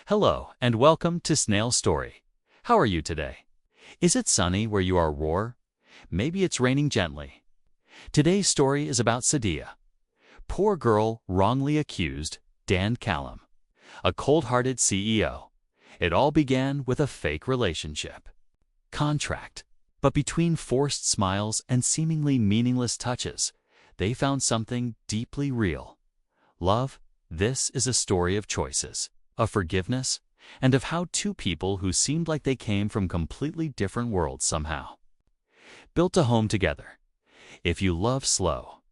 Hello, and welcome to Snail Story. How are you today? Is it sunny where you are, Roar? Maybe it's raining gently. Today's story is about Sadia. Poor girl wrongly accused, Dan Callum, a cold-hearted CEO. It all began with a fake relationship. Contract. But between forced smiles and seemingly meaningless touches, they found something deeply real. Love, this is a story of choices, of forgiveness, and of how two people who seemed like they came from completely different worlds somehow built a home together. If you love slow,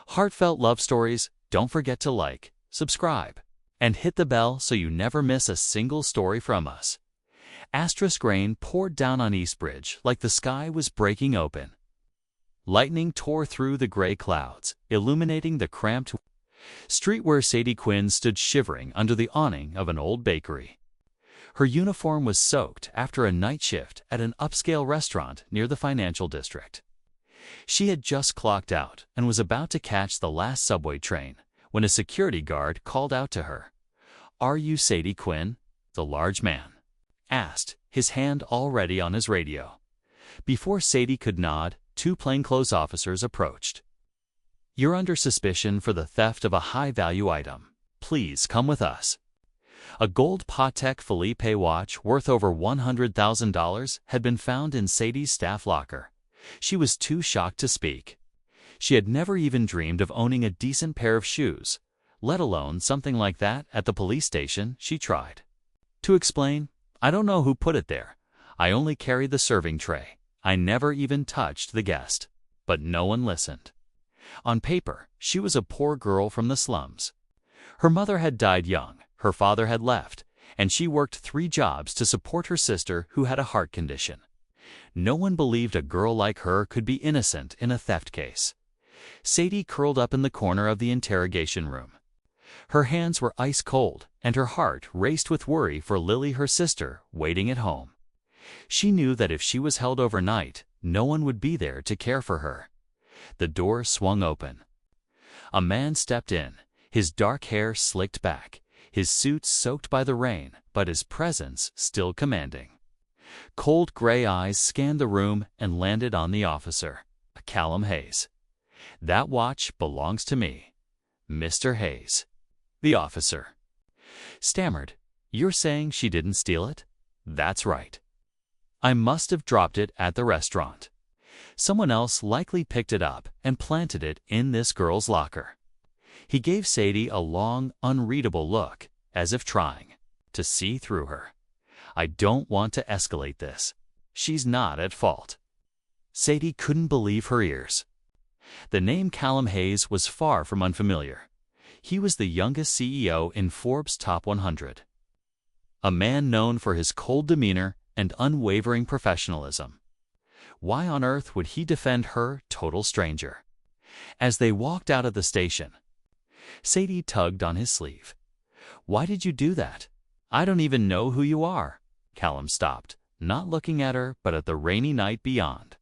heartfelt love stories, don't forget to like, subscribe, and hit the bell so you never miss a single story from us. Asterisk rain poured down on Eastbridge like the sky was breaking open. Lightning tore through the gray clouds, illuminating the cramped street where Sadie Quinn stood shivering under the awning of an old bakery. Her uniform was soaked after a night shift at an upscale restaurant near the financial district. She had just clocked out and was about to catch the last subway train when a security guard called out to her. "Are you Sadie Quinn?" the large man asked, his hand already on his radio. Before Sadie could nod, two plainclothes officers approached. "You're under suspicion for the theft of a high-value item. Please come with us." A gold Patek Philippe watch worth over $100,000 had been found in Sadie's staff locker. She was too shocked to speak. She had never even dreamed of owning a decent pair of shoes, let alone something like that. At the police station, she tried to explain, "I don't know who put it there. I only carried the serving tray. I never even touched the guest." But no one listened. On paper, she was a poor girl from the slums. Her mother had died young, her father had left, and she worked 3 jobs to support her sister who had a heart condition. No one believed a girl like her could be innocent in a theft case. Sadie curled up in the corner of the interrogation room. Her hands were ice cold, and her heart raced with worry for Lily, her sister, waiting at home. She knew that if she was held overnight, no one would be there to care for her. The door swung open. A man stepped in, his dark hair slicked back, his suit soaked by the rain, but his presence still commanding. Cold gray eyes scanned the room and landed on the officer, Callum Hayes. "That watch belongs to me, Mr. Hayes." The officer stammered, "You're saying she didn't steal it?" "That's right. I must have dropped it at the restaurant. Someone else likely picked it up and planted it in this girl's locker." He gave Sadie a long, unreadable look, as if trying to see through her. "I don't want to escalate this. She's not at fault." Sadie couldn't believe her ears. The name Callum Hayes was far from unfamiliar. He was the youngest CEO in Forbes' top 100. A man known for his cold demeanor and unwavering professionalism. Why on earth would he defend her, total stranger? As they walked out of the station, Sadie tugged on his sleeve. "Why did you do that?" "I don't even know who you are." Callum stopped, not looking at her but at the rainy night beyond.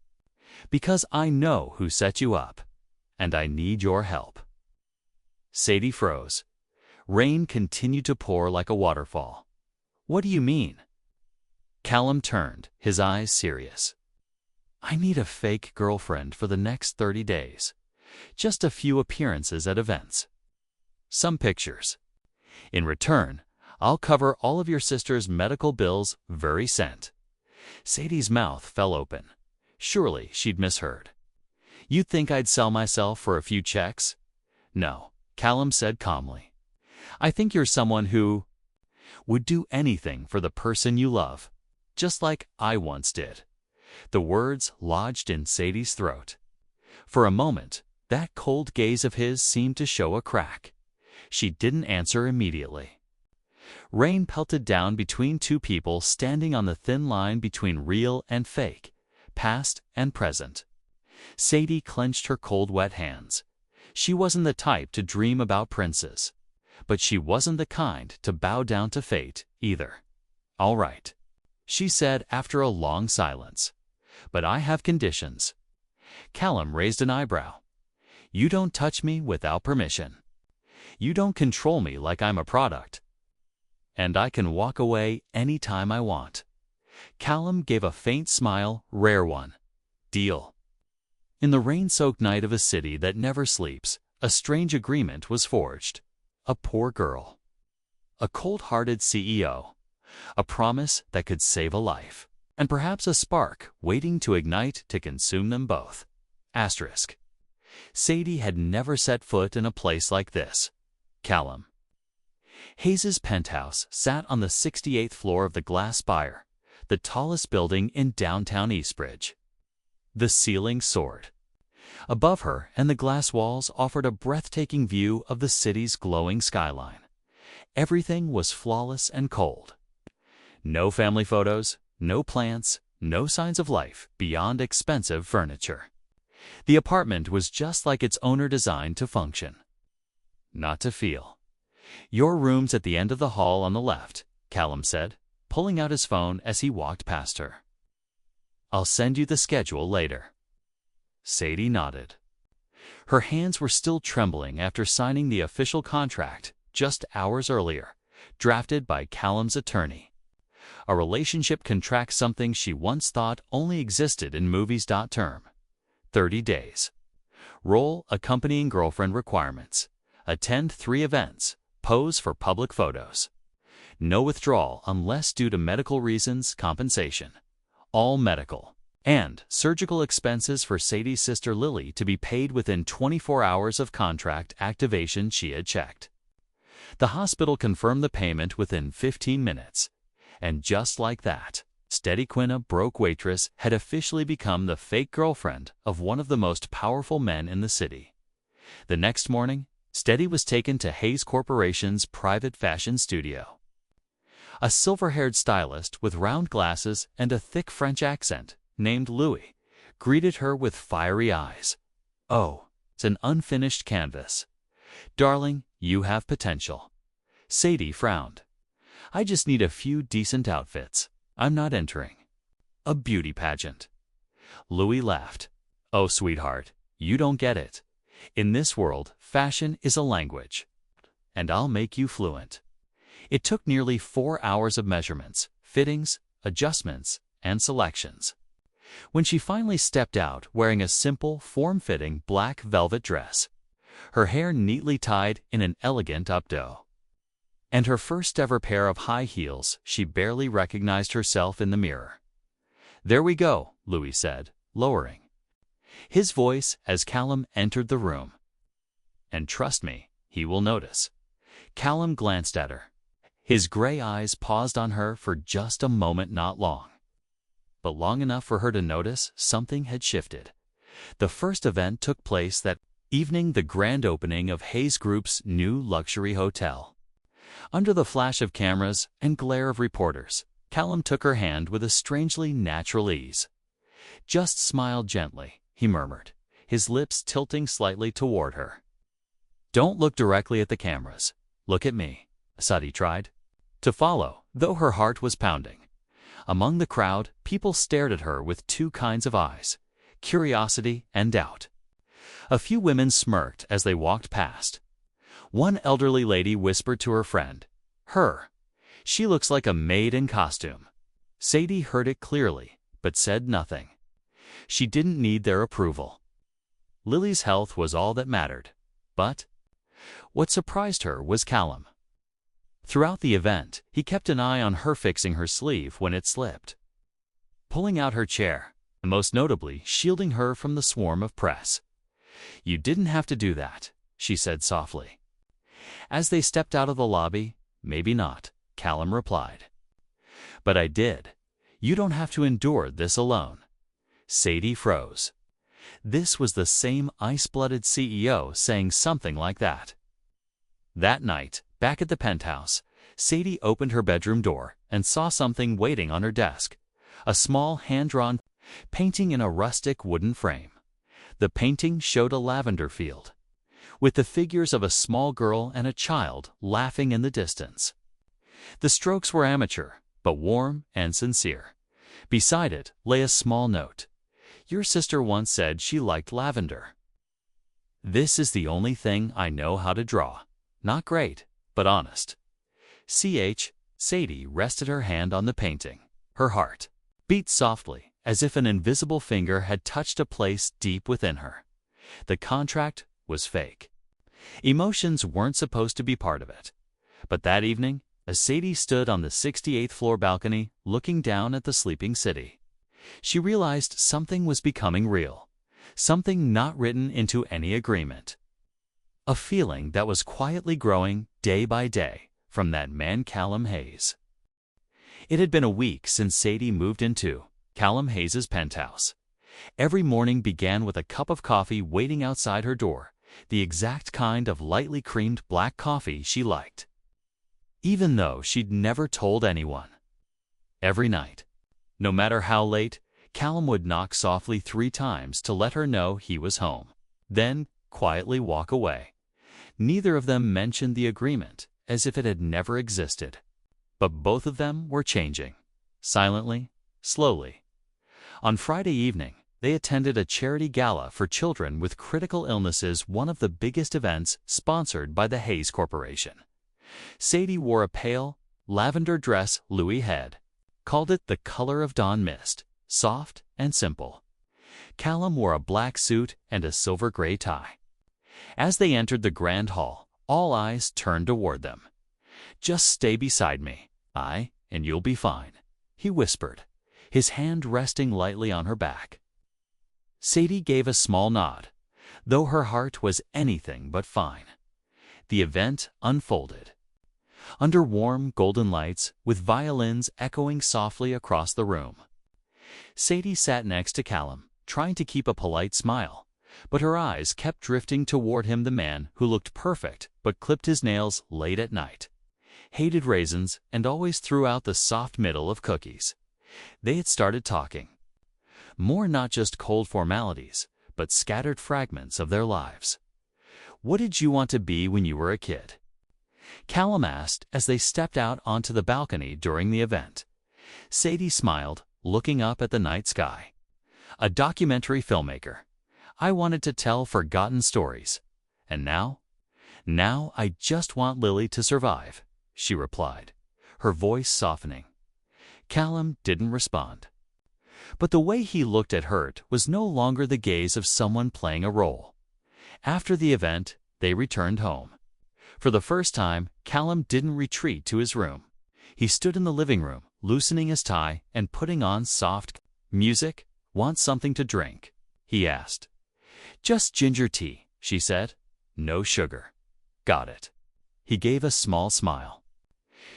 "Because I know who set you up, and I need your help." Sadie froze. Rain continued to pour like a waterfall. "What do you mean?" Callum turned, his eyes serious. "I need a fake girlfriend for the next 30 days. Just a few appearances at events. Some pictures. In return, I'll cover all of your sister's medical bills very cent." Sadie's mouth fell open. Surely she'd misheard. "You'd think I'd sell myself for a few checks?" "No," Callum said calmly. "I think you're someone who would do anything for the person you love, just like I once did." The words lodged in Sadie's throat. For a moment, that cold gaze of his seemed to show a crack. She didn't answer immediately. Rain pelted down between two people standing on the thin line between real and fake, past and present. Sadie clenched her cold, wet hands. She wasn't the type to dream about princes, but she wasn't the kind to bow down to fate either. "All right," she said after a long silence. "But I have conditions." Callum raised an eyebrow. "You don't touch me without permission. You don't control me like I'm a product." and I can walk away any time I want. Callum gave a faint smile, rare one. Deal. In the rain-soaked night of a city that never sleeps, a strange agreement was forged. A poor girl. A cold-hearted CEO. A promise that could save a life. And perhaps a spark waiting to ignite to consume them both. Asterisk. Sadie had never set foot in a place like this. Callum. Hayes's penthouse sat on the 68th floor of the Glass Spire, the tallest building in downtown Eastbridge. The ceiling soared. Above her and the glass walls offered a breathtaking view of the city's glowing skyline. Everything was flawless and cold. No family photos, no plants, no signs of life beyond expensive furniture. The apartment was just like its owner designed to function, not to feel. Your room's at the end of the hall on the left, Callum said, pulling out his phone as he walked past her. I'll send you the schedule later. Sadie nodded. Her hands were still trembling after signing the official contract just hours earlier, drafted by Callum's attorney. A relationship contract, something she once thought only existed in movies. Term: 30 days. Role: accompanying girlfriend requirements. Attend 3 events. Pose for public photos. No withdrawal unless due to medical reasons. Compensation: all medical and surgical expenses for Sadie's sister Lily to be paid within 24 hours of contract activation. She had checked. The hospital confirmed the payment within 15 minutes. And just like that, Steady Quinna broke Waitress had officially become the fake girlfriend of one of the most powerful men in the city. The next morning, Steady was taken to Hayes Corporation's private fashion studio. A silver-haired stylist with round glasses and a thick French accent, named Louis, greeted her with fiery eyes. Oh, it's an unfinished canvas. Darling, you have potential. Sadie frowned. I just need a few decent outfits. I'm not entering a beauty pageant. Louis laughed. Oh, sweetheart, you don't get it. In this world, fashion is a language, and I'll make you fluent. It took nearly 4 hours of measurements, fittings, adjustments, and selections. When she finally stepped out wearing a simple, form-fitting black velvet dress, her hair neatly tied in an elegant updo, and her first-ever pair of high heels, she barely recognized herself in the mirror. There we go, Louis said, lowering his voice as Callum entered the room. And trust me, he will notice. Callum glanced at her. His gray eyes paused on her for just a moment, not long, but long enough for her to notice something had shifted. The first event took place that evening, the grand opening of Hayes Group's new luxury hotel. Under the flash of cameras and glare of reporters, Callum took her hand with a strangely natural ease. Just smile gently, he murmured, his lips tilting slightly toward her. Don't look directly at the cameras. Look at me. Sadie tried to follow, though her heart was pounding. Among the crowd, people stared at her with 2 kinds of eyes: curiosity and doubt. A few women smirked as they walked past. One elderly lady whispered to her friend, she looks like a maid in costume. Sadie heard it clearly, but said nothing. She didn't need their approval. Lily's health was all that mattered. But what surprised her was Callum. Throughout the event, he kept an eye on her, fixing her sleeve when it slipped, pulling out her chair, and most notably shielding her from the swarm of press. You didn't have to do that, she said softly. As they stepped out of the lobby, maybe not, Callum replied. But I did. You don't have to endure this alone. Sadie froze. This was the same ice-blooded CEO saying something like that. That night, back at the penthouse, Sadie opened her bedroom door and saw something waiting on her desk. A small hand-drawn painting in a rustic wooden frame. The painting showed a lavender field, with the figures of a small girl and a child laughing in the distance. The strokes were amateur, but warm and sincere. Beside it lay a small note. Your sister once said she liked lavender. This is the only thing I know how to draw. Not great, but honest. Sadie rested her hand on the painting. Her heart beat softly, as if an invisible finger had touched a place deep within her. The contract was fake. Emotions weren't supposed to be part of it. But that evening, as Sadie stood on the 68th floor balcony looking down at the sleeping city, she realized something was becoming real, something not written into any agreement. A feeling that was quietly growing day by day from that man Callum Hayes. It had been a week since Sadie moved into Callum Hayes's penthouse. Every morning began with a cup of coffee waiting outside her door, the exact kind of lightly creamed black coffee she liked, even though she'd never told anyone. Every night, no matter how late, Callum would knock softly 3 times to let her know he was home, then quietly walk away. Neither of them mentioned the agreement, as if it had never existed. But both of them were changing, silently, slowly. On Friday evening, they attended a charity gala for children with critical illnesses, one of the biggest events sponsored by the Hayes Corporation. Sadie wore a pale, lavender dress Louis had called it the color of dawn mist, soft and simple. Callum wore a black suit and a silver-gray tie. As they entered the grand hall, all eyes turned toward them. "Just stay beside me, and you'll be fine," he whispered, his hand resting lightly on her back. Sadie gave a small nod, though her heart was anything but fine. The event unfolded. Under warm, golden lights, with violins echoing softly across the room. Sadie sat next to Callum, trying to keep a polite smile, but her eyes kept drifting toward him, the man who looked perfect but clipped his nails late at night, hated raisins, and always threw out the soft middle of cookies. They had started talking. More not just cold formalities, but scattered fragments of their lives. "What did you want to be when you were a kid?" Callum asked as they stepped out onto the balcony during the event. Sadie smiled, looking up at the night sky. "A documentary filmmaker. I wanted to tell forgotten stories. And now I just want Lily to survive," she replied, her voice softening. Callum didn't respond. But the way he looked at her was no longer the gaze of someone playing a role. After the event, they returned home. For the first time, Callum didn't retreat to his room. He stood in the living room, loosening his tie and putting on soft music. "Want something to drink?" he asked. "Just ginger tea," she said. "No sugar." "Got it." He gave a small smile.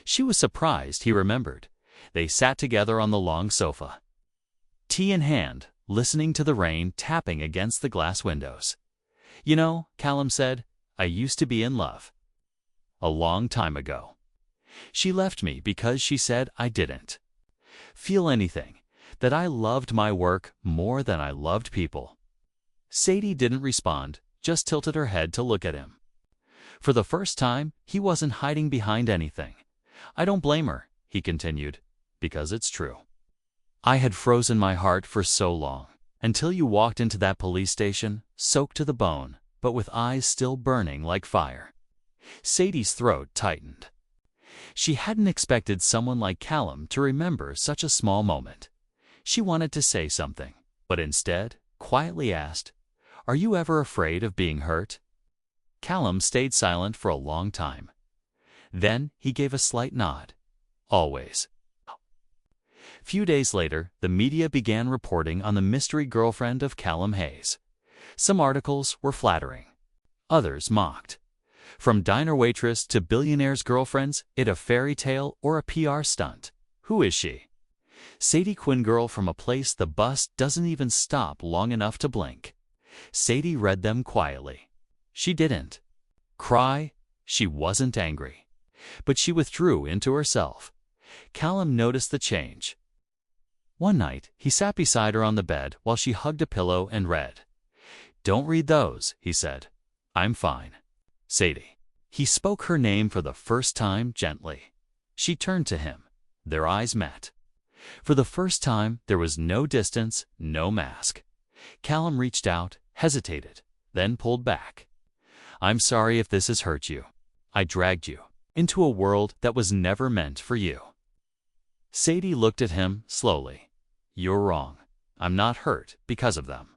She was surprised he remembered. They sat together on the long sofa, tea in hand, listening to the rain tapping against the glass windows. "You know," Callum said, "I used to be in love. A long time ago. She left me because she said I didn't feel anything, that I loved my work more than I loved people." Sadie didn't respond, just tilted her head to look at him. For the first time, he wasn't hiding behind anything. "I don't blame her," he continued, "because it's true. I had frozen my heart for so long, until you walked into that police station, soaked to the bone, but with eyes still burning like fire." Sadie's throat tightened. She hadn't expected someone like Callum to remember such a small moment. She wanted to say something, but instead quietly asked, "Are you ever afraid of being hurt?" Callum stayed silent for a long time. Then he gave a slight nod. "Always." Few days later, the media began reporting on the mystery girlfriend of Callum Hayes. Some articles were flattering. Others mocked. From diner waitress to billionaire's girlfriends, it a fairy tale or a PR stunt? Who is she? Sadie Quinn, girl from a place the bus doesn't even stop long enough to blink. Sadie read them quietly. She didn't cry, she wasn't angry. But she withdrew into herself. Callum noticed the change. One night, he sat beside her on the bed while she hugged a pillow and read. "Don't read those," he said. "I'm fine." "Sadie." He spoke her name for the first time gently. She turned to him. Their eyes met. For the first time, there was no distance, no mask. Callum reached out, hesitated, then pulled back. "I'm sorry if this has hurt you. I dragged you. into a world that was never meant for you. Sadie looked at him slowly. You're wrong. I'm not hurt because of them.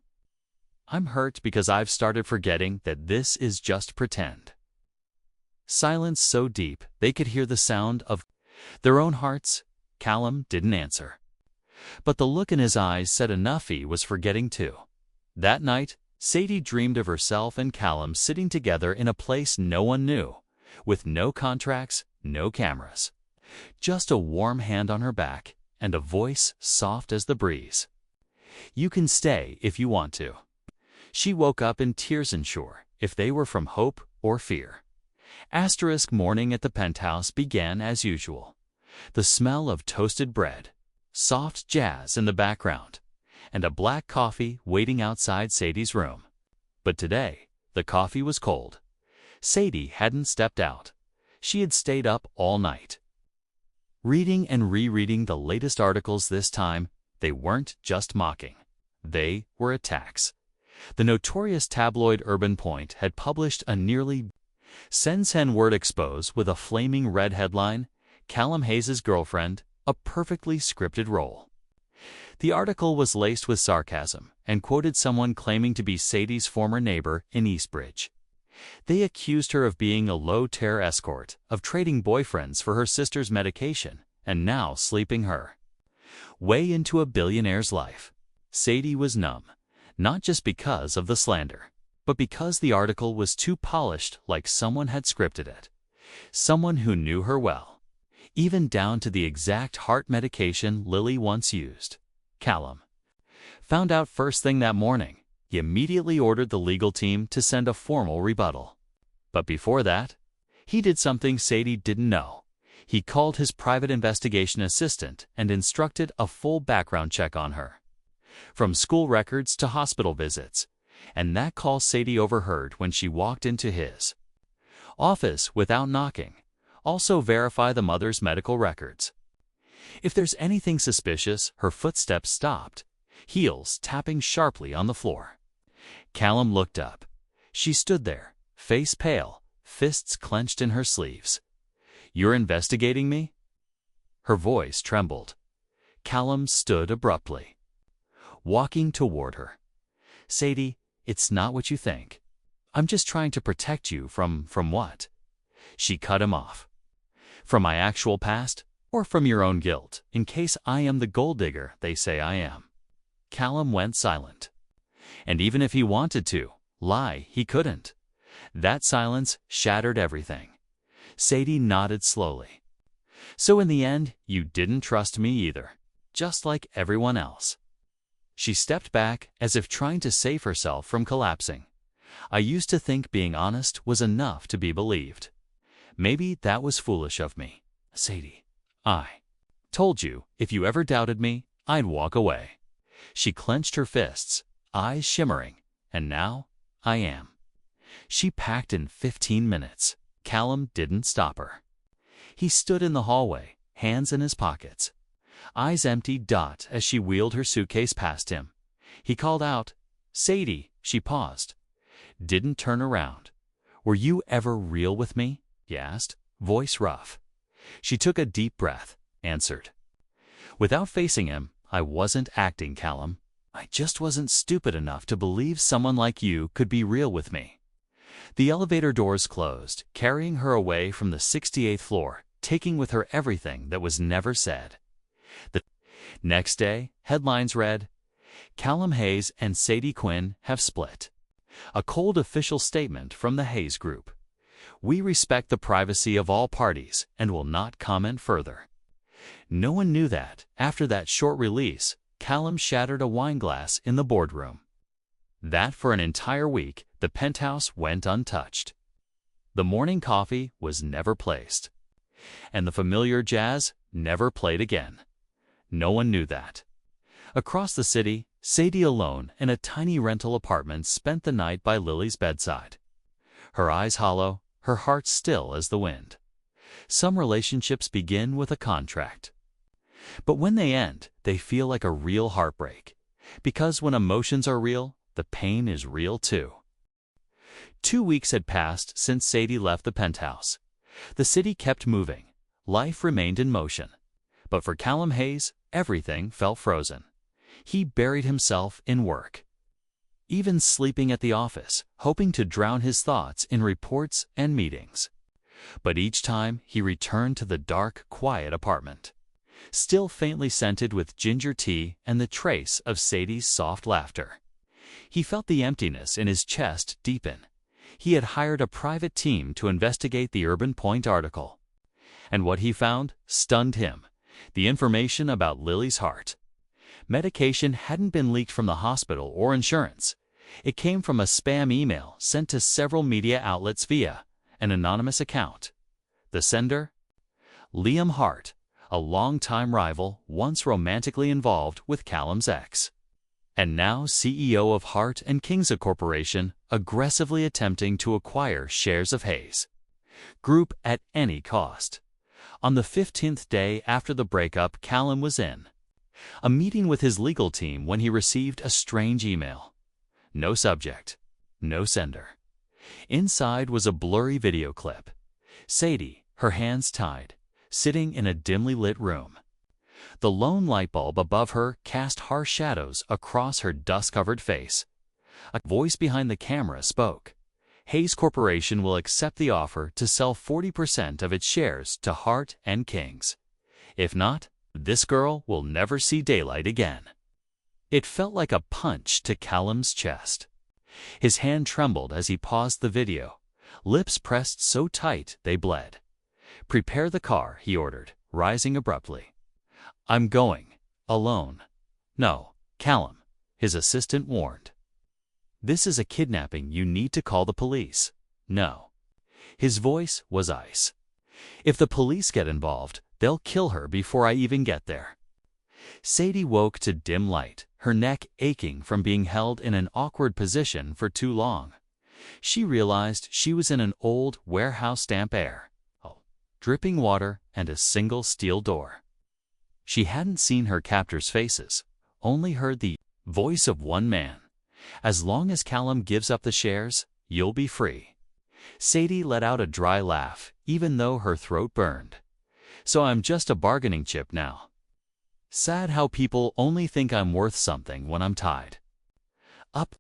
I'm hurt because I've started forgetting that this is just pretend. Silence so deep they could hear the sound of their own hearts. Callum didn't answer. But the look in his eyes said enough. He was forgetting too. That night, Sadie dreamed of herself and Callum sitting together in a place no one knew, with no contracts, no cameras. Just a warm hand on her back and a voice soft as the breeze. You can stay if you want to. She woke up in tears, unsure if they were from hope or fear. Morning at the penthouse began as usual. The smell of toasted bread, soft jazz in the background, and a black coffee waiting outside Sadie's room. But today, the coffee was cold. Sadie hadn't stepped out. She had stayed up all night. Reading and rereading the latest articles. This time, they weren't just mocking. They were attacks. The notorious tabloid Urban Point had published a nearly 10-word expose with a flaming red headline, Callum Hayes' girlfriend, a perfectly scripted role. The article was laced with sarcasm and quoted someone claiming to be Sadie's former neighbor in Eastbridge. They accused her of being a low-tier escort, of trading boyfriends for her sister's medication, and now sleeping her way into a billionaire's life. Sadie was numb, not just because of the slander, but because the article was too polished, like someone had scripted it. Someone who knew her well, even down to the exact heart medication Lily once used. Callum found out first thing that morning. He immediately ordered the legal team to send a formal rebuttal. But before that, he did something Sadie didn't know. He called his private investigation assistant and instructed a full background check on her, from school records to hospital visits, and that call Sadie overheard when she walked into his office without knocking. Also verify the mother's medical records. If there's anything suspicious, her footsteps stopped, heels tapping sharply on the floor. Callum looked up. She stood there, face pale, fists clenched in her sleeves. You're investigating me? Her voice trembled. Callum stood abruptly, walking toward her. Sadie, it's not what you think. I'm just trying to protect you from what? She cut him off. From my actual past, or from your own guilt, in case I am the gold digger they say I am. Callum went silent. And even if he wanted to lie, he couldn't. That silence shattered everything. Sadie nodded slowly. So in the end, you didn't trust me either, just like everyone else. She stepped back as if trying to save herself from collapsing. I used to think being honest was enough to be believed. Maybe that was foolish of me. Sadie, I told you if you ever doubted me, I'd walk away. She clenched her fists, eyes shimmering, and now I am. She packed in 15 minutes. Callum didn't stop her. He stood in the hallway, hands in his pockets, eyes empty as she wheeled her suitcase past him. He called out, Sadie. She paused, didn't turn around. Were you ever real with me? He asked, voice rough. She took a deep breath, answered. Without facing him, I wasn't acting, Callum. I just wasn't stupid enough to believe someone like you could be real with me. The elevator doors closed, carrying her away from the 68th floor, taking with her everything that was never said. The next day, headlines read, Callum Hayes and Sadie Quinn have split. A cold official statement from the Hayes Group. We respect the privacy of all parties and will not comment further. No one knew that, after that short release, Callum shattered a wine glass in the boardroom. That for an entire week, the penthouse went untouched. The morning coffee was never placed, and the familiar jazz never played again. No one knew that. Across the city, Sadie alone in a tiny rental apartment spent the night by Lily's bedside. Her eyes hollow, her heart still as the wind. Some relationships begin with a contract. But when they end, they feel like a real heartbreak. Because when emotions are real, the pain is real too. 2 weeks had passed since Sadie left the penthouse. The city kept moving. Life remained in motion. But for Callum Hayes, everything felt frozen. He buried himself in work, even sleeping at the office, hoping to drown his thoughts in reports and meetings. But each time he returned to the dark, quiet apartment, still faintly scented with ginger tea and the trace of Sadie's soft laughter, he felt the emptiness in his chest deepen. He had hired a private team to investigate the Urban Point article. And what he found stunned him: the information about Lily's heart. Medication hadn't been leaked from the hospital or insurance. It came from a spam email sent to several media outlets via an anonymous account. The sender? Liam Hart, a longtime rival once romantically involved with Callum's ex, and now CEO of Hart and Kingsa Corporation, aggressively attempting to acquire shares of Hayes Group at any cost. On the 15th day after the breakup, Callum was in a meeting with his legal team when he received a strange email. No subject, no sender. Inside was a blurry video clip. Sadie, her hands tied, sitting in a dimly lit room. The lone light bulb above her cast harsh shadows across her dust-covered face. A voice behind the camera spoke. Hayes Corporation will accept the offer to sell 40% of its shares to Hart and Kings. If not, this girl will never see daylight again. It felt like a punch to Callum's chest. His hand trembled as he paused the video, lips pressed so tight they bled. "Prepare the car," he ordered, rising abruptly. "I'm going. Alone." "No, Callum," his assistant warned. "This is a kidnapping. You need to call the police." "No." His voice was ice. "If the police get involved, they'll kill her before I even get there." Sadie woke to dim light, her neck aching from being held in an awkward position for too long. She realized she was in an old warehouse, damp air, dripping water, and a single steel door. She hadn't seen her captors' faces, only heard the voice of one man. "As long as Callum gives up the shares, you'll be free." Sadie let out a dry laugh, even though her throat burned. "So I'm just a bargaining chip now. Sad how people only think I'm worth something when I'm tied up."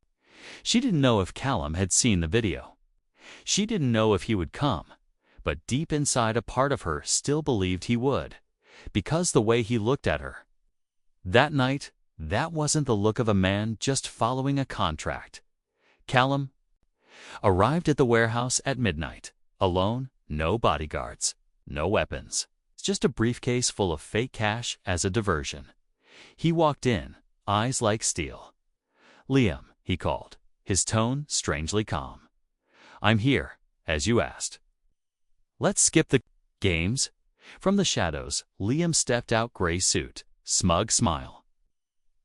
She didn't know if Callum had seen the video. She didn't know if he would come, but deep inside a part of her still believed he would, because the way he looked at her that night, that wasn't the look of a man just following a contract. Callum arrived at the warehouse at midnight, alone, no bodyguards, no weapons. Just a briefcase full of fake cash as a diversion. He walked in, eyes like steel. "Liam," he called, his tone strangely calm. "I'm here, as you asked." "Let's skip the games." From the shadows, Liam stepped out, gray suit, smug smile.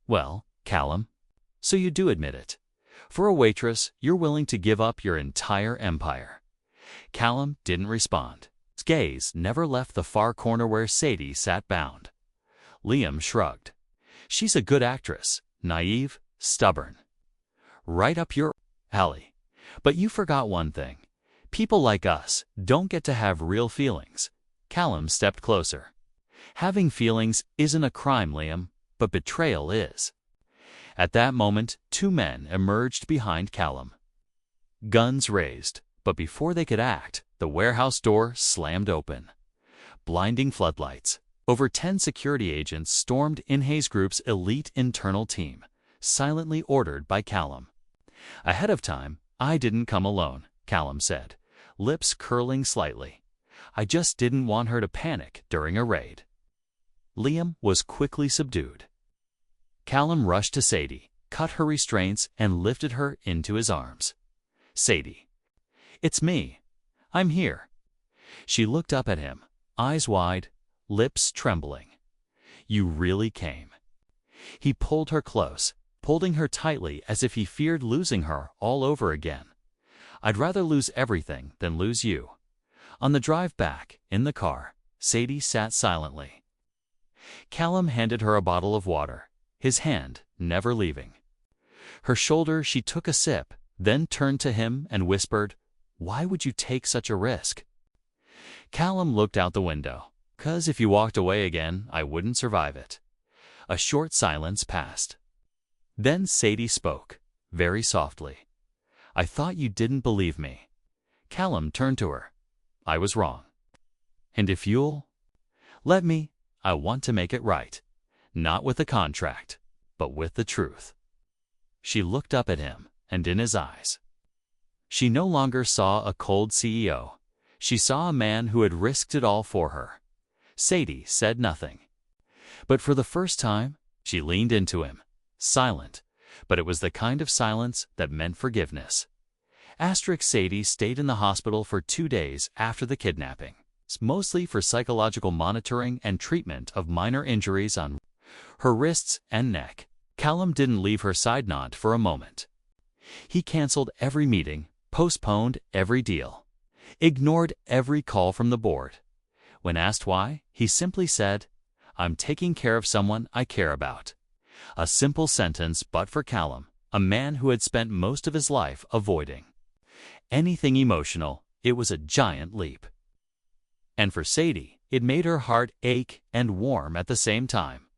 "Well, Callum, so you do admit it. For a waitress, you're willing to give up your entire empire." Callum didn't respond. His gaze never left the far corner where Sadie sat bound. Liam shrugged. "She's a good actress, naive, stubborn. Right up your alley. But you forgot one thing. People like us don't get to have real feelings." Callum stepped closer. "Having feelings isn't a crime, Liam, but betrayal is." At that moment, two men emerged behind Callum. Guns raised, but before they could act, the warehouse door slammed open. Blinding floodlights. Over 10 security agents stormed in Hayes Group's elite internal team, silently ordered by Callum. "Ahead of time, I didn't come alone," Callum said, lips curling slightly. "I just didn't want her to panic during a raid." Liam was quickly subdued. Callum rushed to Sadie, cut her restraints, and lifted her into his arms. "Sadie." "It's me. I'm here." She looked up at him, eyes wide, lips trembling. "You really came." He pulled her close, holding her tightly as if he feared losing her all over again. "I'd rather lose everything than lose you." On the drive back, in the car, Sadie sat silently. Callum handed her a bottle of water, his hand never leaving her shoulder. She took a sip, then turned to him and whispered, "Why would you take such a risk?" Callum looked out the window. "'Cause if you walked away again, I wouldn't survive it." A short silence passed. Then Sadie spoke, very softly. "I thought you didn't believe me." Callum turned to her. "I was wrong. And if you'll let me, I want to make it right. Not with a contract, but with the truth." She looked up at him, and in his eyes, she no longer saw a cold CEO. She saw a man who had risked it all for her. Sadie said nothing. But for the first time, she leaned into him, silent, but it was the kind of silence that meant forgiveness. Sadie stayed in the hospital for 2 days after the kidnapping, mostly for psychological monitoring and treatment of minor injuries on her wrists and neck. Callum didn't leave her side not for a moment. He canceled every meeting, postponed every deal, ignored every call from the board. When asked why, he simply said, "I'm taking care of someone I care about." A simple sentence, but for Callum, a man who had spent most of his life avoiding anything emotional, it was a giant leap. And for Sadie, it made her heart ache and warm at the same time.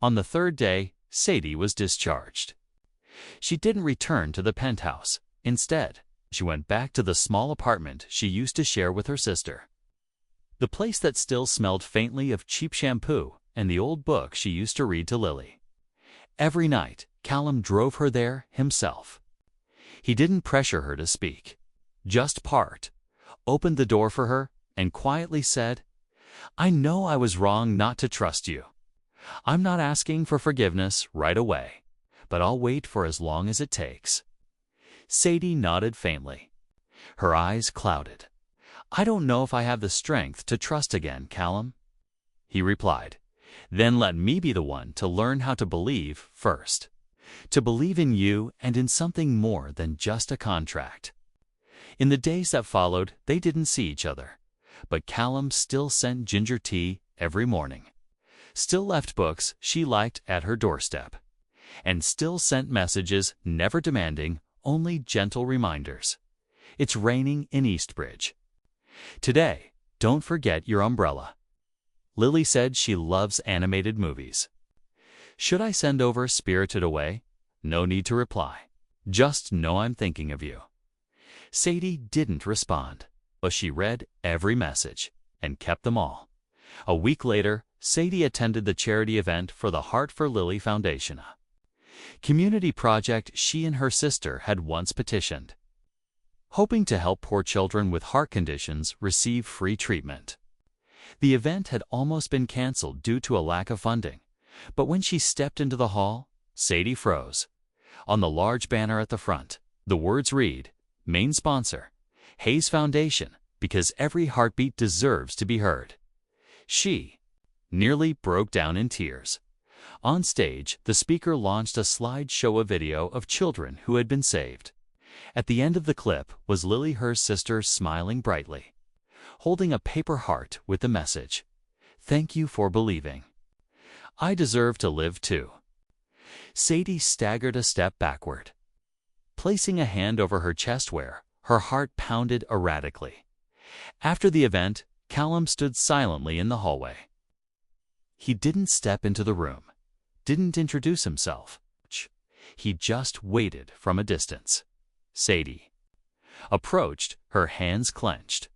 On the 3rd day, Sadie was discharged. She didn't return to the penthouse. Instead, she went back to the small apartment she used to share with her sister. The place that still smelled faintly of cheap shampoo and the old book she used to read to Lily. Every night, Callum drove her there himself. He didn't pressure her to speak, just parked, opened the door for her, and quietly said, "I know I was wrong not to trust you. I'm not asking for forgiveness right away, but I'll wait for as long as it takes." Sadie nodded faintly. Her eyes clouded. "I don't know if I have the strength to trust again, Callum." He replied, "Then let me be the one to learn how to believe first. To believe in you and in something more than just a contract." In the days that followed, they didn't see each other, but Callum still sent ginger tea every morning, still left books she liked at her doorstep, and still sent messages never demanding, only gentle reminders. "It's raining in Eastbridge. Today, don't forget your umbrella." Lily said she loves animated movies. "Should I send over Spirited Away?" No need to reply. "Just know I'm thinking of you." Sadie didn't respond, but she read every message and kept them all. A week later, Sadie attended the charity event for the Heart for Lily Foundation, a community project she and her sister had once petitioned, hoping to help poor children with heart conditions receive free treatment. The event had almost been canceled due to a lack of funding, but when she stepped into the hall, Sadie froze. On the large banner at the front, the words read, "Main sponsor, Hayes Foundation, because every heartbeat deserves to be heard." She nearly broke down in tears. On stage, the speaker launched a slideshow video of children who had been saved. At the end of the clip was Lily, her sister, smiling brightly, holding a paper heart with the message, "Thank you for believing. I deserve to live too." Sadie staggered a step backward, placing a hand over her chest where her heart pounded erratically. After the event, Callum stood silently in the hallway. He didn't step into the room, didn't introduce himself. He just waited from a distance. Sadie approached, her hands clenched.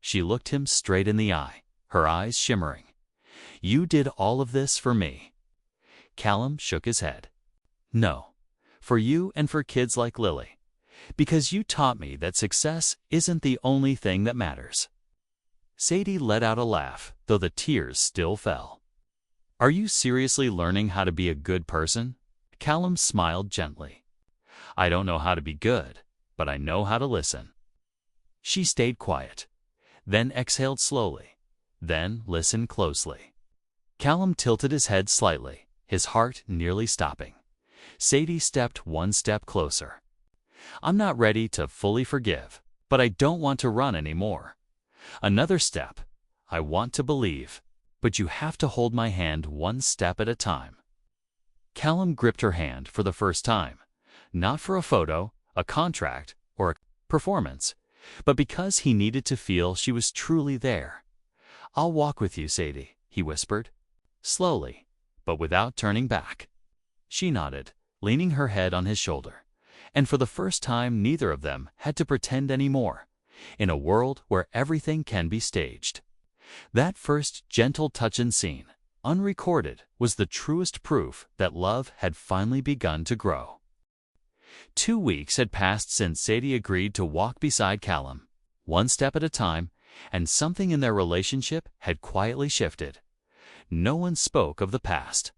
She looked him straight in the eye, her eyes shimmering. "You did all of this for me." Callum shook his head. "No, for you and for kids like Lily. Because you taught me that success isn't the only thing that matters." Sadie let out a laugh, though the tears still fell. "Are you seriously learning how to be a good person?" Callum smiled gently. "I don't know how to be good, but I know how to listen." She stayed quiet, then exhaled slowly, then listened closely. Callum tilted his head slightly, his heart nearly stopping. Sadie stepped one step closer. "I'm not ready to fully forgive, but I don't want to run anymore. Another step. I want to believe, but you have to hold my hand one step at a time." Callum gripped her hand for the first time, not for a photo, a contract, or a performance, but because he needed to feel she was truly there. "I'll walk with you, Sadie," he whispered, slowly, but without turning back. She nodded, leaning her head on his shoulder, and for the first time neither of them had to pretend anymore, in a world where everything can be staged. That first gentle touch and scene, unrecorded, was the truest proof that love had finally begun to grow. 2 weeks had passed since Sadie agreed to walk beside Callum, one step at a time, and something in their relationship had quietly shifted. No one spoke of the past.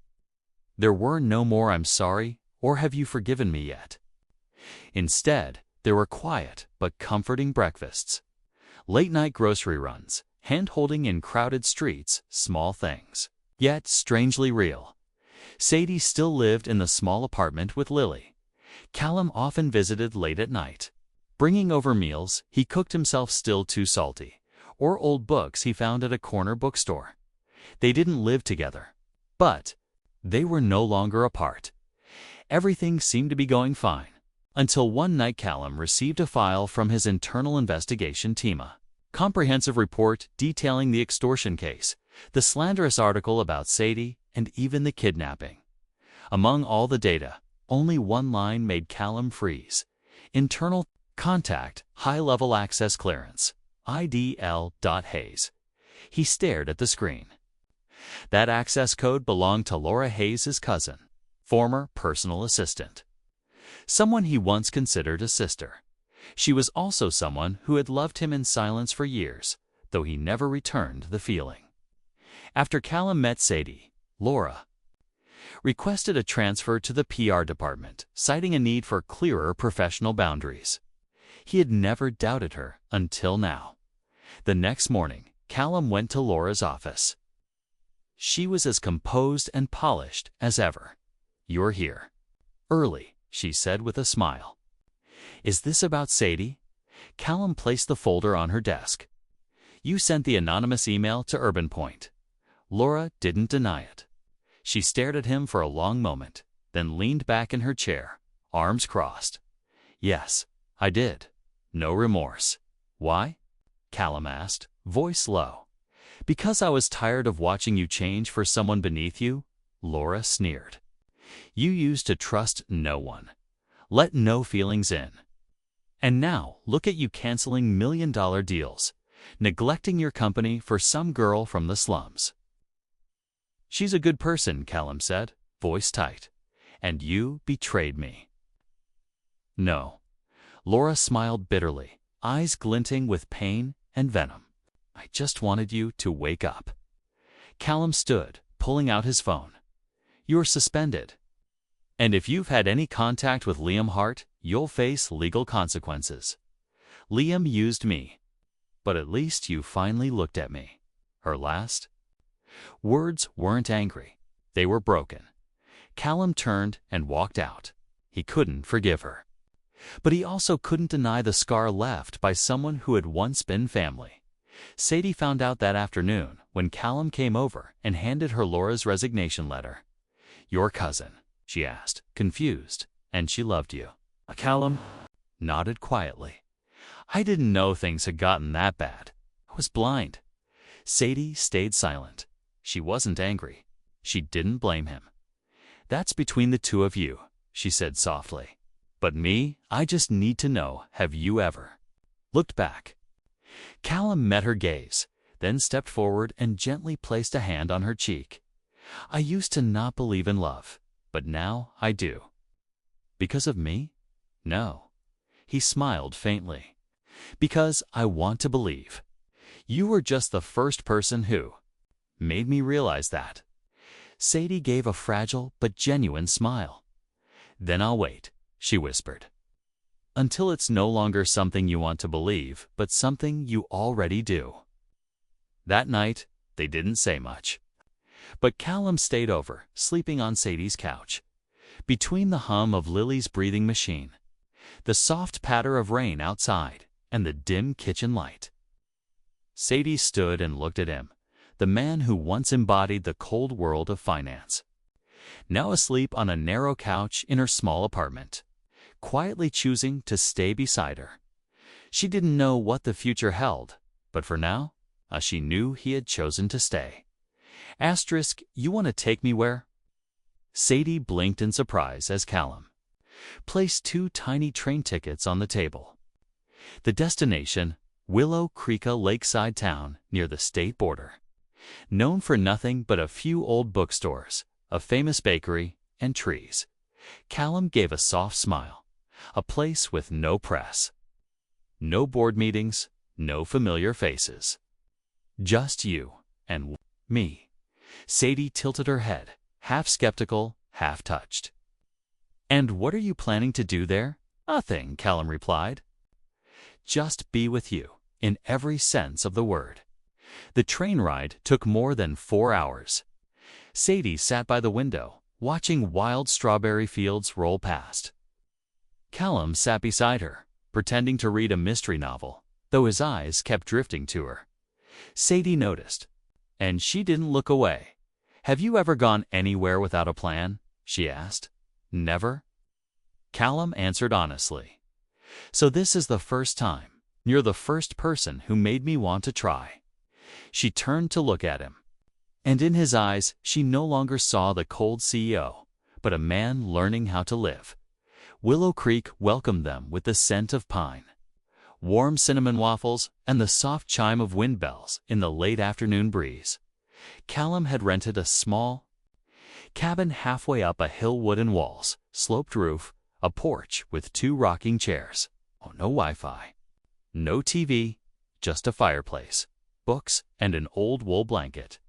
There were no more "I'm sorry" or "Have you forgiven me yet?" Instead, there were quiet but comforting breakfasts, late-night grocery runs, hand-holding in crowded streets, small things, yet strangely real. Sadie still lived in the small apartment with Lily. Callum often visited late at night, bringing over meals he cooked himself still too salty, or old books he found at a corner bookstore. They didn't live together, but they were no longer apart. Everything seemed to be going fine, until one night Callum received a file from his internal investigation team, a comprehensive report detailing the extortion case, the slanderous article about Sadie, and even the kidnapping. Among all the data, only one line made Callum freeze: internal contact, high-level access clearance, IDL.Hayes. He stared at the screen. That access code belonged to Laura Hayes' cousin, former personal assistant, someone he once considered a sister. She was also someone who had loved him in silence for years, though he never returned the feeling. After Callum met Sadie, Laura requested a transfer to the PR department, citing a need for clearer professional boundaries. He had never doubted her until now. The next morning, Callum went to Laura's office. She was as composed and polished as ever. "You're here early," she said with a smile. "Is this about Sadie?" Callum placed the folder on her desk. "You sent the anonymous email to Urban Point." Laura didn't deny it. She stared at him for a long moment, then leaned back in her chair, arms crossed. "Yes, I did. No remorse." "Why?" Callum asked, voice low. "Because I was tired of watching you change for someone beneath you," Laura sneered. "You used to trust no one, let no feelings in. And now look at you canceling million-dollar deals, neglecting your company for some girl from the slums." "She's a good person," Callum said, voice tight. "And you betrayed me." "No." Laura smiled bitterly, eyes glinting with pain and venom. "I just wanted you to wake up." Callum stood, pulling out his phone. "You're suspended. And if you've had any contact with Liam Hart, you'll face legal consequences. Liam used me, but at least you finally looked at me." Her last words weren't angry. They were broken. Callum turned and walked out. He couldn't forgive her. But he also couldn't deny the scar left by someone who had once been family. Sadie found out that afternoon when Callum came over and handed her Laura's resignation letter. "Your cousin," she asked, confused, "and she loved you." Callum nodded quietly. "I didn't know things had gotten that bad. I was blind." Sadie stayed silent. She wasn't angry. She didn't blame him. "That's between the two of you," she said softly. "But me, I just need to know, have you ever looked back?" Callum met her gaze, then stepped forward and gently placed a hand on her cheek. "I used to not believe in love, but now I do." "Because of me?" "No." He smiled faintly. "Because I want to believe. You were just the first person who made me realize that." Sadie gave a fragile but genuine smile. "Then I'll wait," she whispered, "until it's no longer something you want to believe, but something you already do." That night, they didn't say much. But Callum stayed over, sleeping on Sadie's couch. Between the hum of Lily's breathing machine, the soft patter of rain outside, and the dim kitchen light, Sadie stood and looked at him, the man who once embodied the cold world of finance. Now asleep on a narrow couch in her small apartment, quietly choosing to stay beside her. She didn't know what the future held, but for now, she knew he had chosen to stay. Asterisk, you want to take me where? Sadie blinked in surprise as Callum placed 2 tiny train tickets on the table. The destination, Willow Creek, a lakeside town near the state border, known for nothing but a few old bookstores, a famous bakery, and trees. Callum gave a soft smile. A place with no press, no board meetings, no familiar faces. Just you and me. Sadie tilted her head, half skeptical, half touched. And what are you planning to do there? Nothing, Callum replied. Just be with you, in every sense of the word. The train ride took more than 4 hours. Sadie sat by the window, watching wild strawberry fields roll past. Callum sat beside her, pretending to read a mystery novel, though his eyes kept drifting to her. Sadie noticed, and she didn't look away. Have you ever gone anywhere without a plan? She asked. Never? Callum answered honestly. So this is the first time. You're the first person who made me want to try. She turned to look at him, and in his eyes she no longer saw the cold CEO, but a man learning how to live. Willow Creek welcomed them with the scent of pine, warm cinnamon waffles, and the soft chime of wind bells in the late afternoon breeze. Callum had rented a small cabin halfway up a hill, wooden walls, sloped roof, a porch with 2 rocking chairs. Oh, no Wi-Fi, no TV, just a fireplace, books, and an old wool blanket.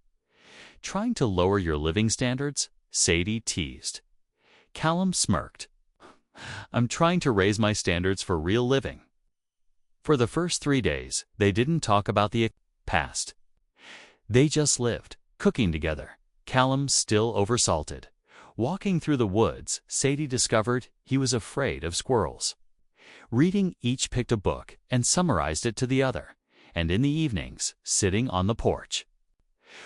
Trying to lower your living standards? Sadie teased. Callum smirked. I'm trying to raise my standards for real living. For the first 3 days, they didn't talk about the past. They just lived, cooking together, Callum still oversalted. Walking through the woods, Sadie discovered he was afraid of squirrels. Reading, each picked a book and summarized it to the other, and in the evenings, sitting on the porch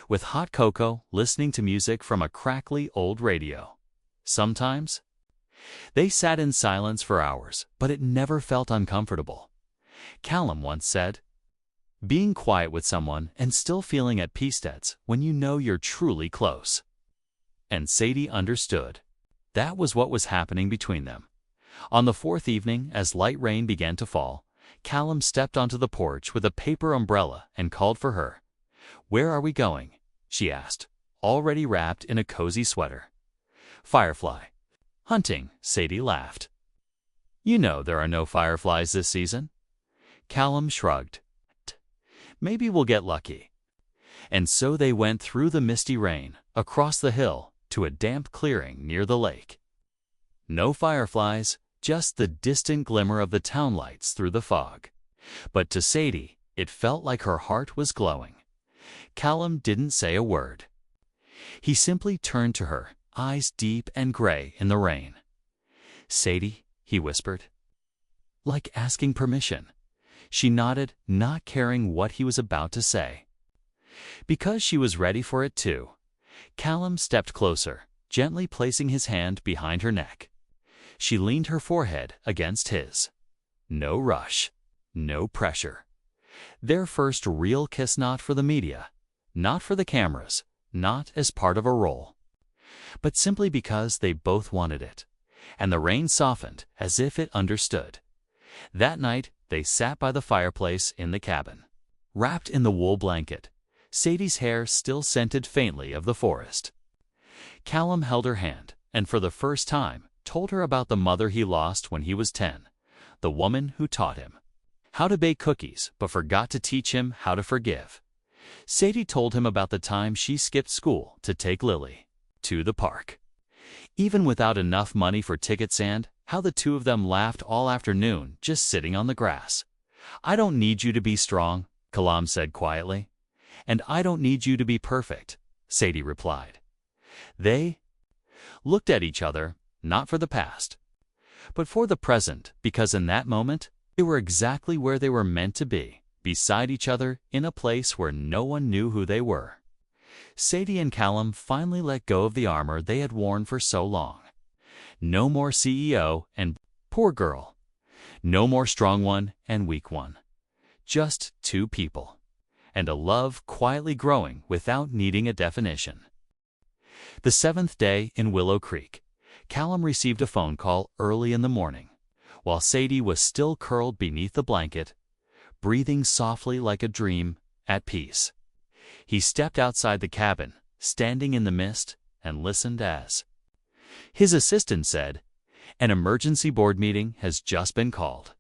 with hot cocoa, listening to music from a crackly old radio. Sometimes they sat in silence for hours, but it never felt uncomfortable. Callum once said, being quiet with someone and still feeling at peace, that's when you know you're truly close. And Sadie understood. That was what was happening between them. On the 4th evening, as light rain began to fall, Callum stepped onto the porch with a paper umbrella and called for her. Where are we going? She asked, already wrapped in a cozy sweater. Firefly hunting, Sadie laughed. You know there are no fireflies this season. Callum shrugged. Maybe we'll get lucky. And so they went through the misty rain, across the hill, to a damp clearing near the lake. No fireflies, just the distant glimmer of the town lights through the fog. But to Sadie, it felt like her heart was glowing. Callum didn't say a word. He simply turned to her, eyes deep and gray in the rain. Sadie, he whispered. Like asking permission. She nodded, not caring what he was about to say. Because she was ready for it too. Callum stepped closer, gently placing his hand behind her neck. She leaned her forehead against his. No rush, no pressure. Their first real kiss, not for the media, not for the cameras, not as part of a role, but simply because they both wanted it. And the rain softened as if it understood. That night, they sat by the fireplace in the cabin, wrapped in the wool blanket, Sadie's hair still scented faintly of the forest. Callum held her hand, and for the first time, told her about the mother he lost when he was 10, the woman who taught him how to bake cookies but forgot to teach him how to forgive. Sadie told him about the time she skipped school to take Lily to the park. Even without enough money for tickets, and how the 2 of them laughed all afternoon just sitting on the grass. I don't need you to be strong, Callum said quietly. And I don't need you to be perfect, Sadie replied. They looked at each other, not for the past, but for the present, because in that moment, they were exactly where they were meant to be, beside each other in a place where no one knew who they were. Sadie and Callum finally let go of the armor they had worn for so long. No more CEO and poor girl. No more strong one and weak one. Just two people. And a love quietly growing without needing a definition. The seventh day in Willow Creek, Callum received a phone call early in the morning, while Sadie was still curled beneath the blanket, breathing softly like a dream, at peace. He stepped outside the cabin, standing in the mist, and listened as his assistant said, "An emergency board meeting has just been called.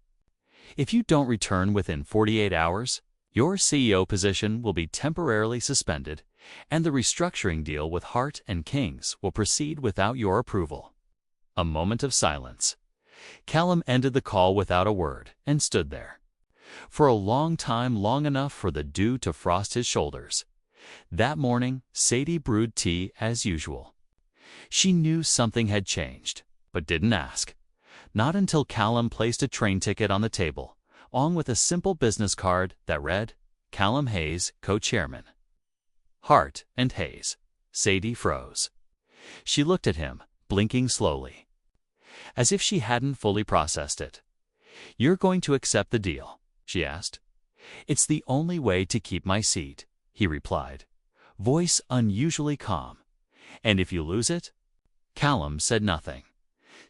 If you don't return within 48 hours, your CEO position will be temporarily suspended, and the restructuring deal with Hart and Kings will proceed without your approval." A moment of silence. Callum ended the call without a word and stood there. For a long time, long enough for the dew to frost his shoulders. That morning, Sadie brewed tea as usual. She knew something had changed, but didn't ask. Not until Callum placed a train ticket on the table, along with a simple business card that read, "Callum Hayes, co-chairman." Hart and Hayes. Sadie froze. She looked at him, blinking slowly, as if she hadn't fully processed it. "You're going to accept the deal?" she asked. "It's the only way to keep my seat," he replied, voice unusually calm. "And if you lose it?" Callum said nothing.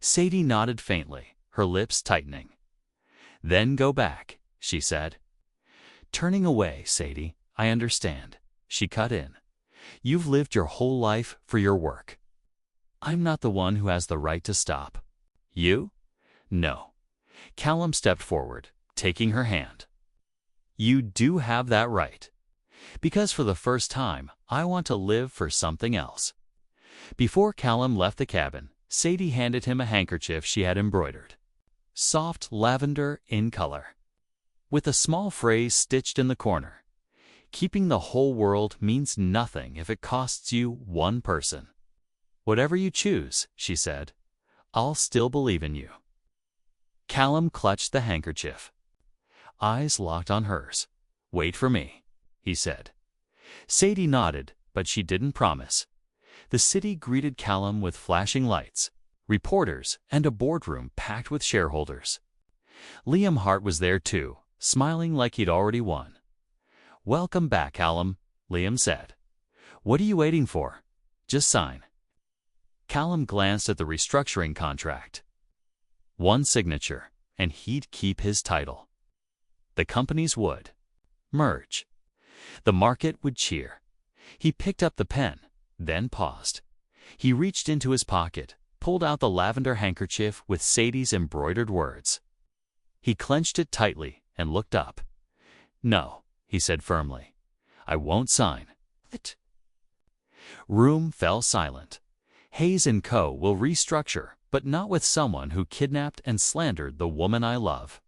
Sadie nodded faintly, her lips tightening. "Then go back," she said. "Turning away, Sadie, I understand," she cut in. "You've lived your whole life for your work. I'm not the one who has the right to stop. You? No." Callum stepped forward, taking her hand. "You do have that right. Because for the first time, I want to live for something else." Before Callum left the cabin, Sadie handed him a handkerchief she had embroidered. Soft lavender in color, with a small phrase stitched in the corner. "Keeping the whole world means nothing if it costs you one person." "Whatever you choose," she said, "I'll still believe in you." Callum clutched the handkerchief. Eyes locked on hers. "Wait for me," he said. Sadie nodded, but she didn't promise. The city greeted Callum with flashing lights, reporters, and a boardroom packed with shareholders. Liam Hart was there too, smiling like he'd already won. "Welcome back, Callum," Liam said. "What are you waiting for? Just sign." Callum glanced at the restructuring contract. One signature, and he'd keep his title. The companies would merge. The market would cheer. He picked up the pen, then paused. He reached into his pocket, pulled out the lavender handkerchief with Sadie's embroidered words. He clenched it tightly and looked up. "No," he said firmly. "I won't sign it." Room fell silent. Hayes & Co. will restructure, but not with someone who kidnapped and slandered the woman I love.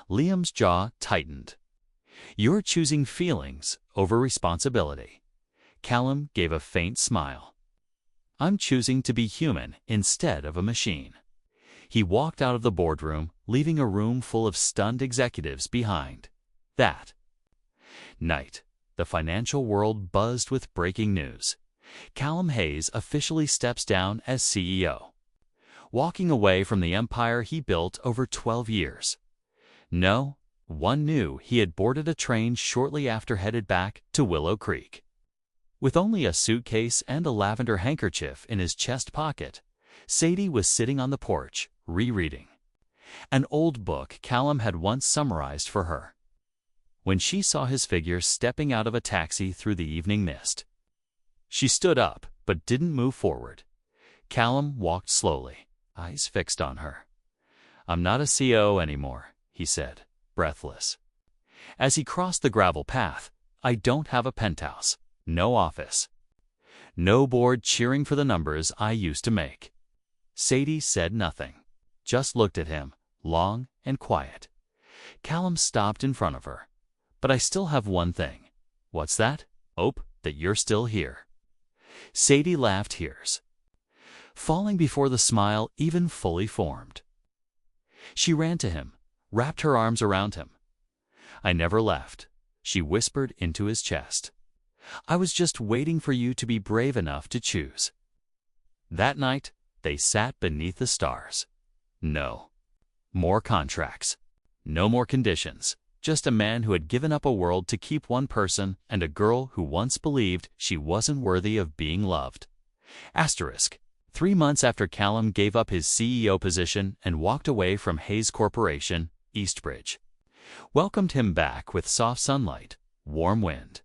Liam's jaw tightened. "You're choosing feelings over responsibility." Callum gave a faint smile. "I'm choosing to be human instead of a machine." He walked out of the boardroom, leaving a room full of stunned executives behind. That night, the financial world buzzed with breaking news. Callum Hayes officially steps down as CEO, walking away from the empire he built over 12 years. No, one knew he had boarded a train shortly after headed back to Willow Creek. With only a suitcase and a lavender handkerchief in his chest pocket, Sadie was sitting on the porch, rereading an old book Callum had once summarized for her. When she saw his figure stepping out of a taxi through the evening mist, she stood up but didn't move forward. Callum walked slowly, eyes fixed on her. "I'm not a CO anymore," he said, breathless. As he crossed the gravel path, "I don't have a penthouse, no office, no board cheering for the numbers I used to make." Sadie said nothing, just looked at him, long and quiet. Callum stopped in front of her. "But I still have one thing." "What's that?" "Oh, that you're still here." Sadie laughed tears, falling before the smile even fully formed. She ran to him, wrapped her arms around him. "I never left," she whispered into his chest. "I was just waiting for you to be brave enough to choose." That night, they sat beneath the stars. No, More contracts. No more conditions. Just a man who had given up a world to keep one person and a girl who once believed she wasn't worthy of being loved. Asterisk. 3 months after Callum gave up his CEO position and walked away from Hayes Corporation, Eastbridge welcomed him back with soft sunlight, warm wind,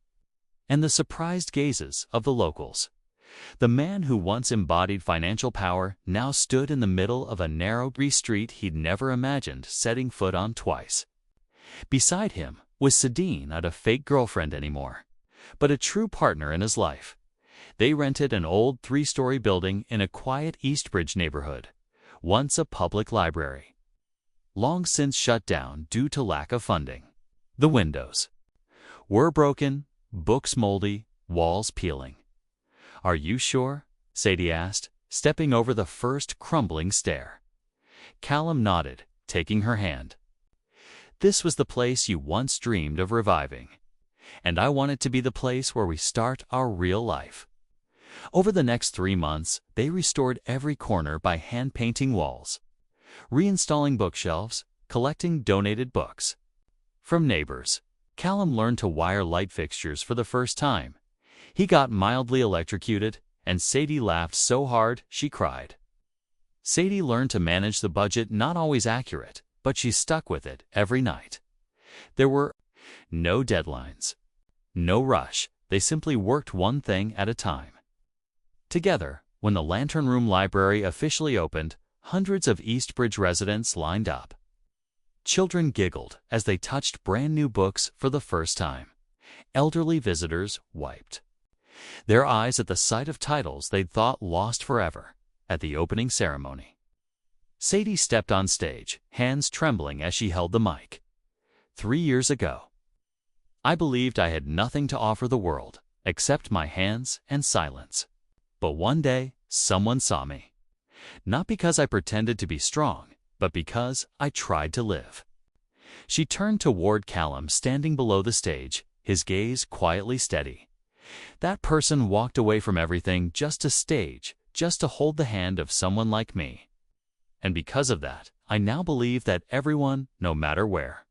and the surprised gazes of the locals. The man who once embodied financial power now stood in the middle of a narrow street he'd never imagined setting foot on twice. Beside him was Sadine, not a fake girlfriend anymore, but a true partner in his life. They rented an old 3-story building in a quiet Eastbridge neighborhood, once a public library, long since shut down due to lack of funding. The windows were broken, books moldy, walls peeling. "Are you sure?" Sadie asked, stepping over the first crumbling stair. Callum nodded, taking her hand. "This was the place you once dreamed of reviving, and I want it to be the place where we start our real life." Over the next 3 months, they restored every corner by hand-painting walls, reinstalling bookshelves, collecting donated books from neighbors. Callum learned to wire light fixtures for the first time. He got mildly electrocuted, and Sadie laughed so hard she cried. Sadie learned to manage the budget, not always accurate, but she stuck with it every night. There were no deadlines, no rush. They simply worked one thing at a time. Together, when the Lantern Room Library officially opened, hundreds of Eastbridge residents lined up. Children giggled as they touched brand new books for the first time. Elderly visitors wiped their eyes at the sight of titles they'd thought lost forever. At the opening ceremony, Sadie stepped on stage, hands trembling as she held the mic. 3 years ago, I believed I had nothing to offer the world except my hands and silence. But one day, someone saw me. Not because I pretended to be strong, but because I tried to live. She turned toward Callum, standing below the stage, his gaze quietly steady. That person walked away from everything just to stage, just to hold the hand of someone like me. And because of that, I now believe that everyone, no matter where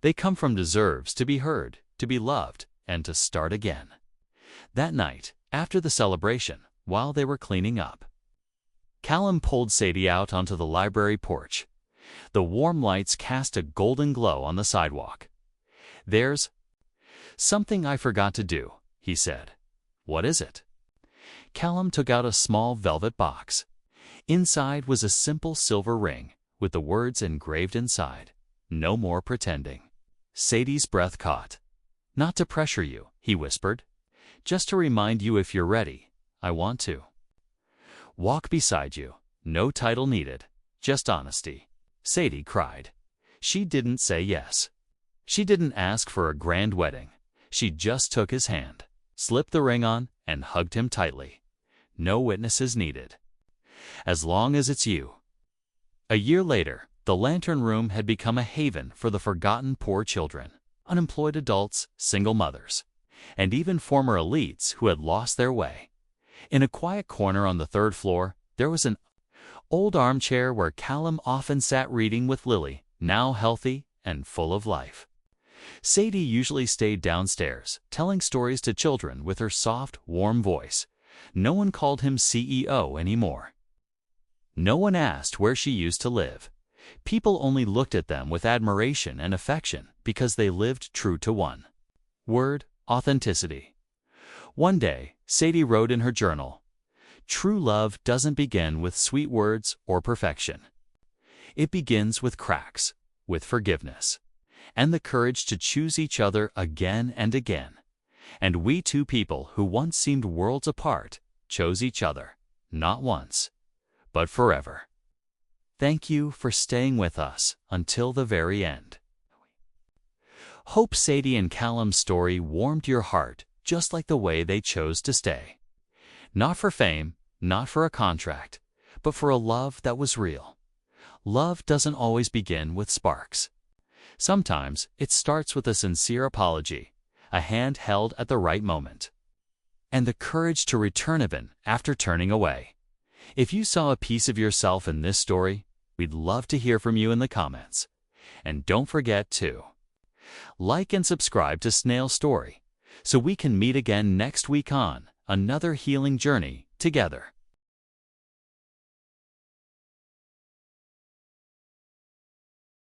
they come from, deserves to be heard, to be loved, and to start again. That night, after the celebration, while they were cleaning up, Callum pulled Sadie out onto the library porch. The warm lights cast a golden glow on the sidewalk. "There's something I forgot to do," he said. "What is it?" Callum took out a small velvet box. Inside was a simple silver ring, with the words engraved inside, "No more pretending." Sadie's breath caught. "Not to pressure you," he whispered. "Just to remind you if you're ready. I want to walk beside you. No title needed, just honesty." Sadie cried. She didn't say yes. She didn't ask for a grand wedding. She just took his hand, slipped the ring on, and hugged him tightly. No witnesses needed. As long as it's you. A year later, the Lantern Room had become a haven for the forgotten poor children, unemployed adults, single mothers, and even former elites who had lost their way. In a quiet corner on the 3rd floor, there was an old armchair where Callum often sat reading with Lily, now healthy and full of life. Sadie usually stayed downstairs, telling stories to children with her soft, warm voice. No one called him CEO anymore. No one asked where she used to live. People only looked at them with admiration and affection because they lived true to one word: authenticity. One day, Sadie wrote in her journal, "True love doesn't begin with sweet words or perfection. It begins with cracks, with forgiveness, and the courage to choose each other again and again. And we two people who once seemed worlds apart chose each other, not once, but forever. Thank you for staying with us until the very end." Hope Sadie and Callum's story warmed your heart just like the way they chose to stay. Not for fame, not for a contract, but for a love that was real. Love doesn't always begin with sparks. Sometimes it starts with a sincere apology, a hand held at the right moment, and the courage to return even after turning away. If you saw a piece of yourself in this story, We'd love to hear from you in the comments. And don't forget to like and subscribe to Snail Story so we can meet again next week on another healing journey together.